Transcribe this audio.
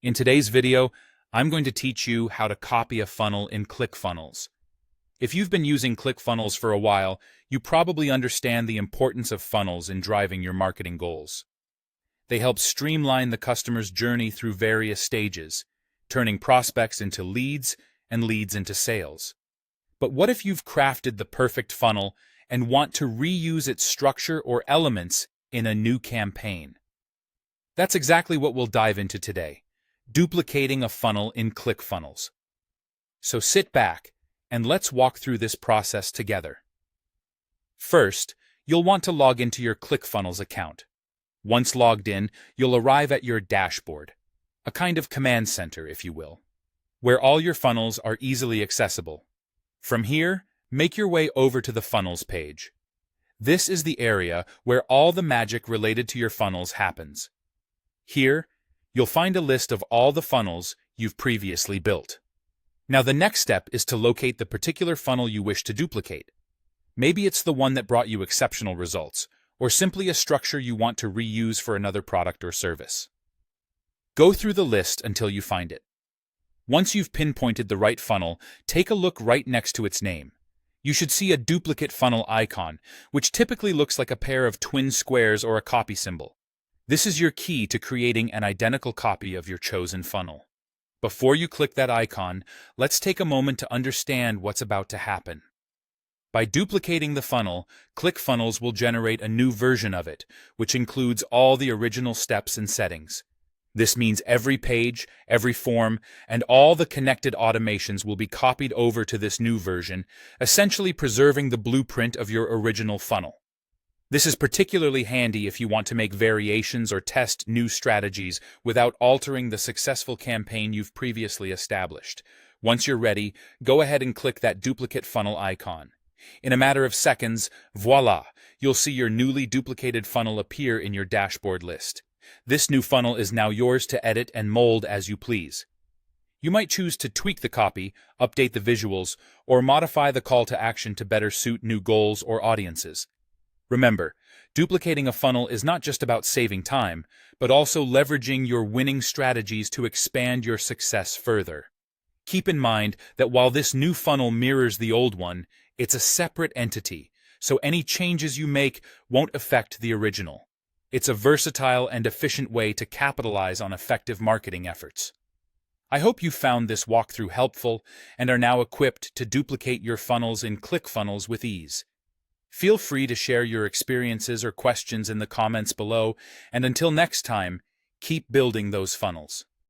In today's video, I'm going to teach you how to copy a funnel in ClickFunnels. If you've been using ClickFunnels for a while, you probably understand the importance of funnels in driving your marketing goals. They help streamline the customer's journey through various stages, turning prospects into leads and leads into sales. But what if you've crafted the perfect funnel and want to reuse its structure or elements in a new campaign? That's exactly what we'll dive into today. Duplicating a funnel in ClickFunnels. So sit back and let's walk through this process together. First, you'll want to log into your ClickFunnels account. Once logged in, you'll arrive at your dashboard, a kind of command center, if you will, where all your funnels are easily accessible. From here, make your way over to the Funnels page. This is the area where all the magic related to your funnels happens. Here, you'll find a list of all the funnels you've previously built. Now the next step is to locate the particular funnel you wish to duplicate. Maybe it's the one that brought you exceptional results, or simply a structure you want to reuse for another product or service. Go through the list until you find it. Once you've pinpointed the right funnel, take a look right next to its name. You should see a duplicate funnel icon, which typically looks like a pair of twin squares or a copy symbol. This is your key to creating an identical copy of your chosen funnel. Before you click that icon, let's take a moment to understand what's about to happen. By duplicating the funnel, ClickFunnels will generate a new version of it, which includes all the original steps and settings. This means every page, every form, and all the connected automations will be copied over to this new version, essentially preserving the blueprint of your original funnel. This is particularly handy if you want to make variations or test new strategies without altering the successful campaign you've previously established. Once you're ready, go ahead and click that duplicate funnel icon. In a matter of seconds, voila, you'll see your newly duplicated funnel appear in your dashboard list. This new funnel is now yours to edit and mold as you please. You might choose to tweak the copy, update the visuals, or modify the call to action to better suit new goals or audiences. Remember, duplicating a funnel is not just about saving time, but also leveraging your winning strategies to expand your success further. Keep in mind that while this new funnel mirrors the old one, it's a separate entity, so any changes you make won't affect the original. It's a versatile and efficient way to capitalize on effective marketing efforts. I hope you found this walkthrough helpful and are now equipped to duplicate your funnels in ClickFunnels with ease. Feel free to share your experiences or questions in the comments below, and until next time, keep building those funnels.